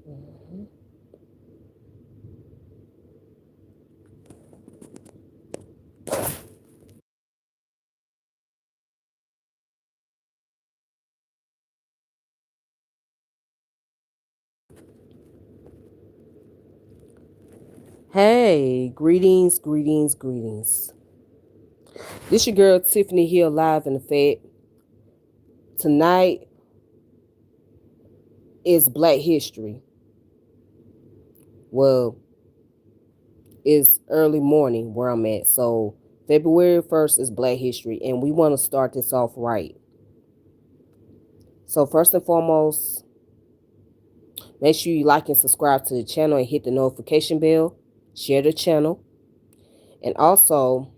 Mhm. Hey, greetings, greetings, greetings. This your girl Tiffany here live in effect. Tonight is Black History. Well, it's early morning where I'm at. So February 1st is Black History, and we want to start this off right. So first and foremost, make sure you like and subscribe to the channel and hit the notification bell. Share the channel. And also,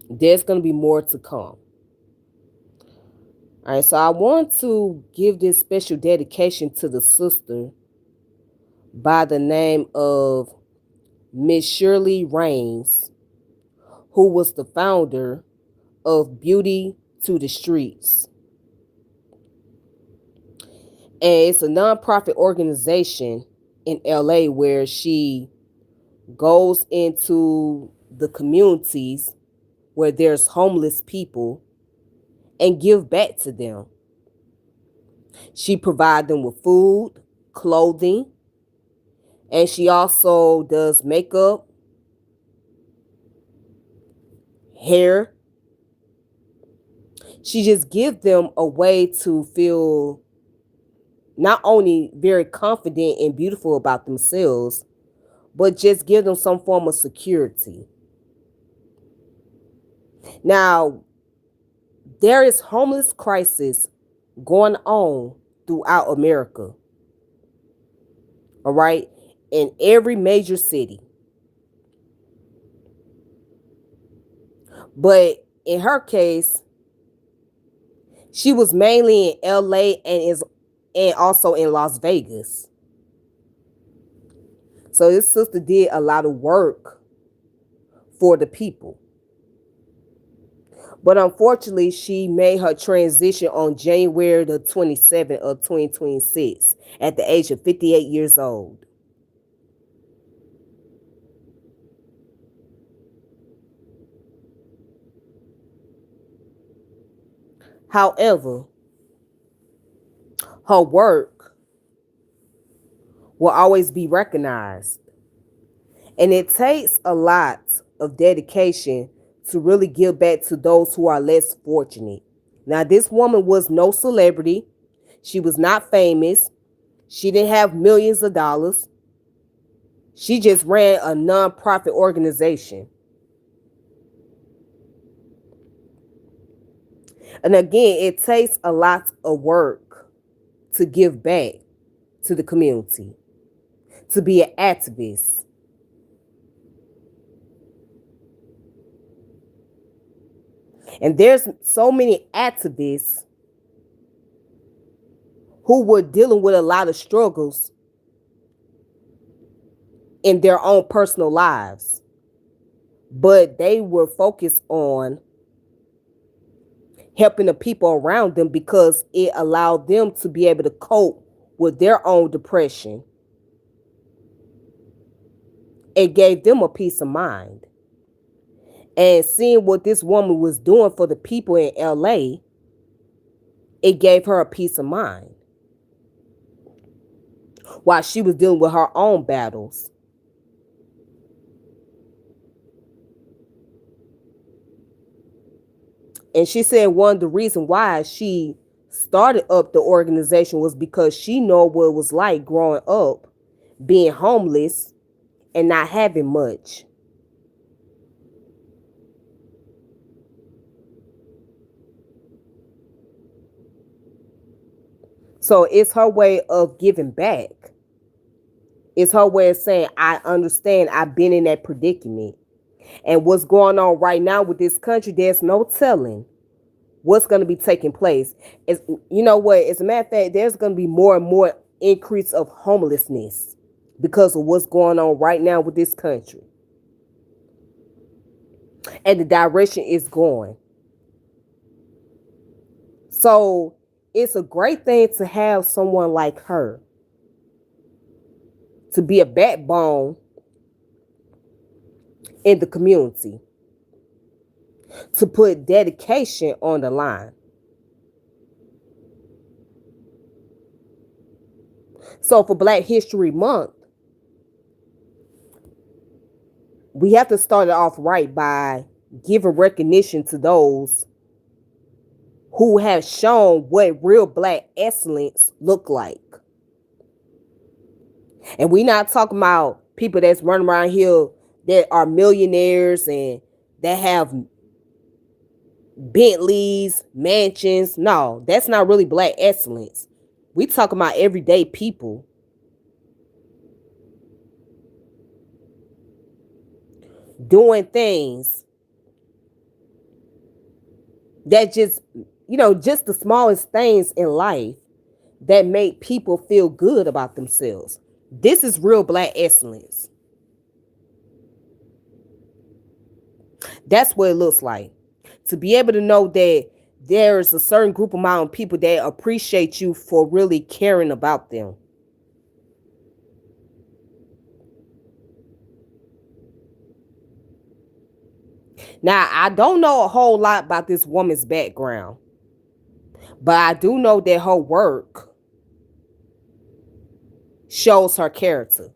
there's going to be more to come. All right, so I want to give this special dedication to the sister by the name of Miss Shirley Raines, who was the founder of Beauty to the Streetz. And it's a nonprofit organization in LA where she goes into the communities where there's homeless people and give back to them. She provides them with food, clothing, and she also does makeup, hair. She just gives them a way to feel not only very confident and beautiful about themselves, but just give them some form of security. Now, there is homeless crisis going on throughout America, all right, in every major city. But in her case, she was mainly in LA and also in Las Vegas. So this sister did a lot of work for the people. But unfortunately, she made her transition on January the 27th of 2026 at the age of 58 years old. However, her work will always be recognized. And it takes a lot of dedication to really give back to those who are less fortunate. Now, this woman was no celebrity. She was not famous. She didn't have millions of dollars. She just ran a nonprofit organization. And again, it takes a lot of work to give back to the community, to be an activist. And there's so many activists who were dealing with a lot of struggles in their own personal lives, but they were focused on helping the people around them because it allowed them to be able to cope with their own depression. It gave them a peace of mind. And seeing what this woman was doing for the people in LA, it gave her a peace of mind while she was dealing with her own battles. And she said one of the reasons why she started up the organization was because she knew what it was like growing up, being homeless and not having much. So it's her way of giving back. It's her way of saying, I understand, I've been in that predicament. And what's going on right now with this country, there's no telling what's going to be taking place. It's, you know what? As a matter of fact, there's going to be more and more increase of homelessness because of what's going on right now with this country and the direction it's going. So it's a great thing to have someone like her to be a backbone in the community, to put dedication on the line. So for Black History Month, we have to start it off right by giving recognition to those who have shown what real Black excellence look like. And we not talking about people that's running around here that are millionaires and that have Bentleys, mansions. No, that's not really Black excellence. We talking about everyday people doing things that just, just the smallest things in life that make people feel good about themselves. This is real Black excellence. That's what it looks like. To be able to know that there's a certain group amount of people that appreciate you for really caring about them. Now, I don't know a whole lot about this woman's background, but I do know that her work shows her character.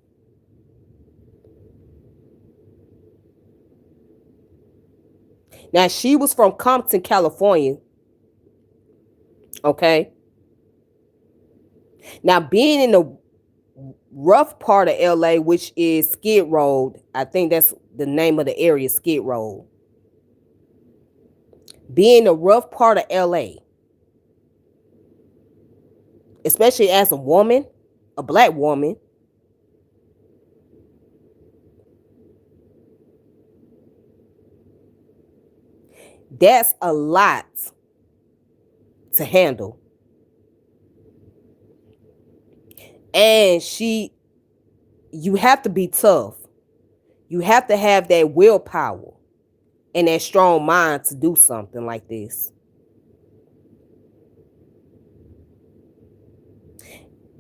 Now, she was from Compton, California. Okay. Now, being in the rough part of LA, which is Skid Row, I think that's the name of the area, Skid Row. Being in the rough part of LA, especially as a woman, a Black woman, that's a lot to handle. And you have to be tough. You have to have that willpower and that strong mind to do something like this.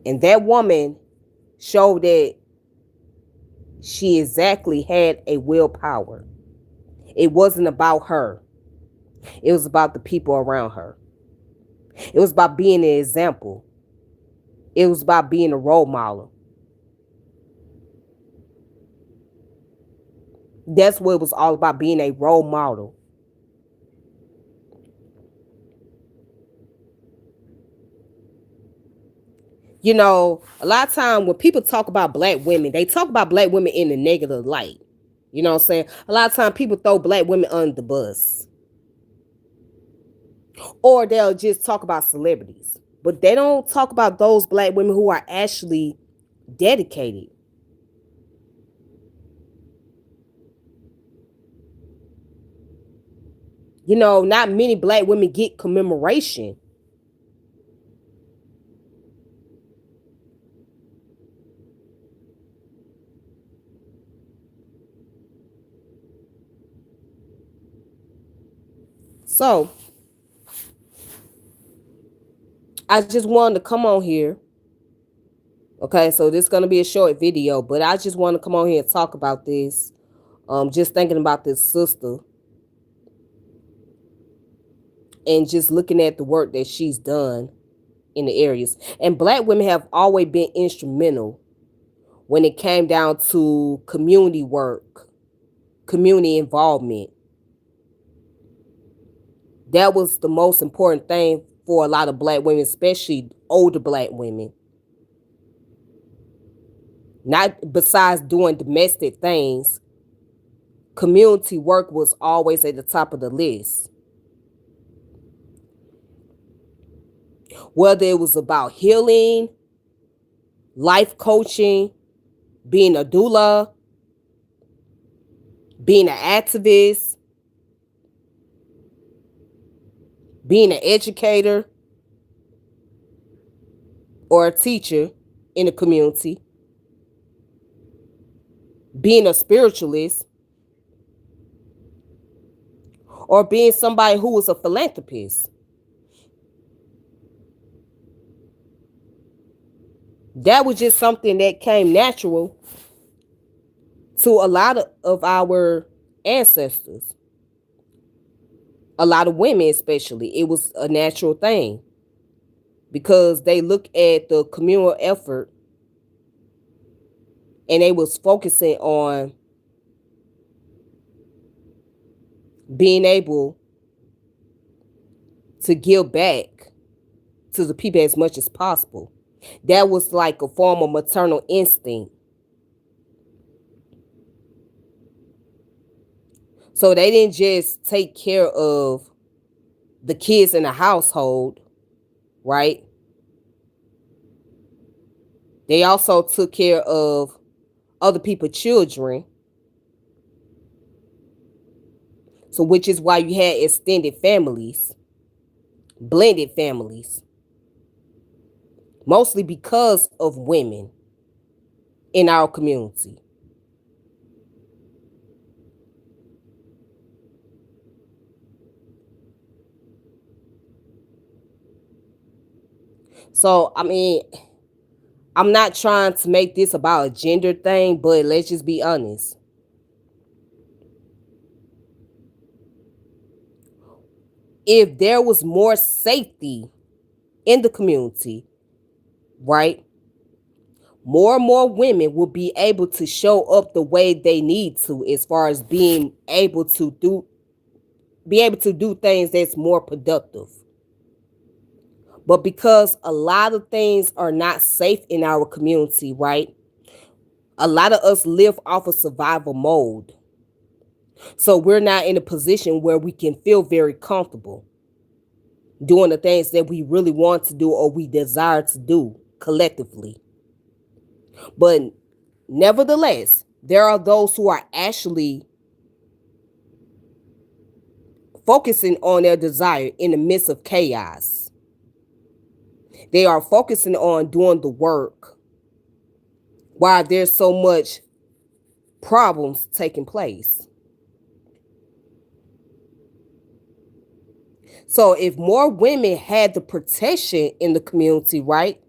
And that woman showed that she exactly had a willpower. It wasn't about her. It was about the people around her. It was about being an example. It was about being a role model. That's what it was all about, being a role model. A lot of time when people talk about Black women, they talk about Black women in a negative light. You know what I'm saying? A lot of time people throw Black women under the bus. Or they'll just talk about celebrities. But they don't talk about those Black women who are actually dedicated. Not many Black women get commemoration. So, I just wanted to come on here. Okay, so this is going to be a short video, but I just want to come on here and talk about this. Just thinking about this sister and just looking at the work that she's done in the areas. And Black women have always been instrumental when it came down to community work, community involvement. That was the most important thing for a lot of Black women, especially older Black women. Not besides doing domestic things, community work was always at the top of the list. Whether it was about healing, life coaching, being a doula, being an activist, being an educator or a teacher in the community, being a spiritualist, or being somebody who was a philanthropist. That was just something that came natural to a lot of our ancestors. A lot of women, especially. It was a natural thing because they look at the communal effort and they was focusing on being able to give back to the people as much as possible. That was like a form of maternal instinct. So they didn't just take care of the kids in the household, right? They also took care of other people's children. So which is why you had extended families, blended families, mostly because of women in our community. So, I mean, I'm not trying to make this about a gender thing, but let's just be honest. If there was more safety in the community, right? More and more women will be able to show up the way they need to as far as being able to do things that's more productive. But because a lot of things are not safe in our community, right? A lot of us live off of survival mode. So we're not in a position where we can feel very comfortable doing the things that we really want to do or we desire to do collectively. But nevertheless, there are those who are actually focusing on their desire in the midst of chaos. They are focusing on doing the work while there's so much problems taking place. So if more women had the protection in the community, right,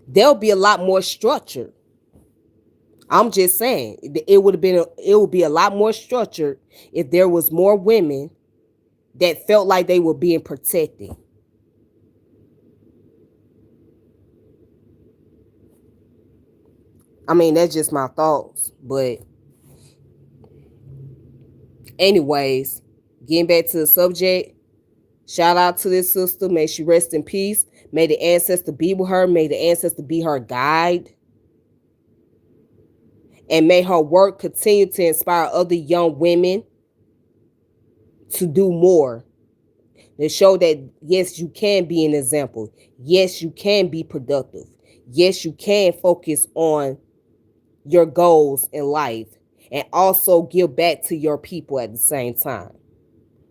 there'll be a lot more structure. I'm just saying it would be a lot more structured if there was more women that felt like they were being protected. I mean, that's just my thoughts. But anyways, getting back to the subject, shout out to this sister. May she rest in peace. May the ancestor be with her. May the ancestor be her guide. And may her work continue to inspire other young women to do more. To show that, yes, you can be an example. Yes, you can be productive. Yes, you can focus on your goals in life and also give back to your people at the same time.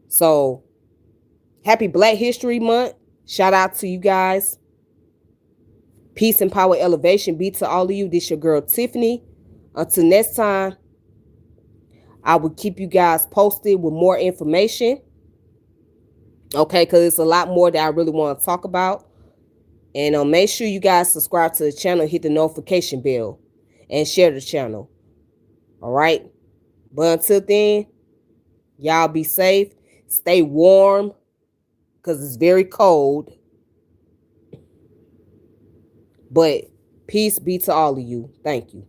So, happy Black History Month. Shout out to you guys. Peace and power elevation be to all of you. This your girl Tiffany. Until next time, I will keep you guys posted with more information. Okay, because it's a lot more that I really want to talk about. And make sure you guys subscribe to the channel, hit the notification bell, and share the channel. All right? But until then, y'all be safe. Stay warm because it's very cold. But peace be to all of you. Thank you.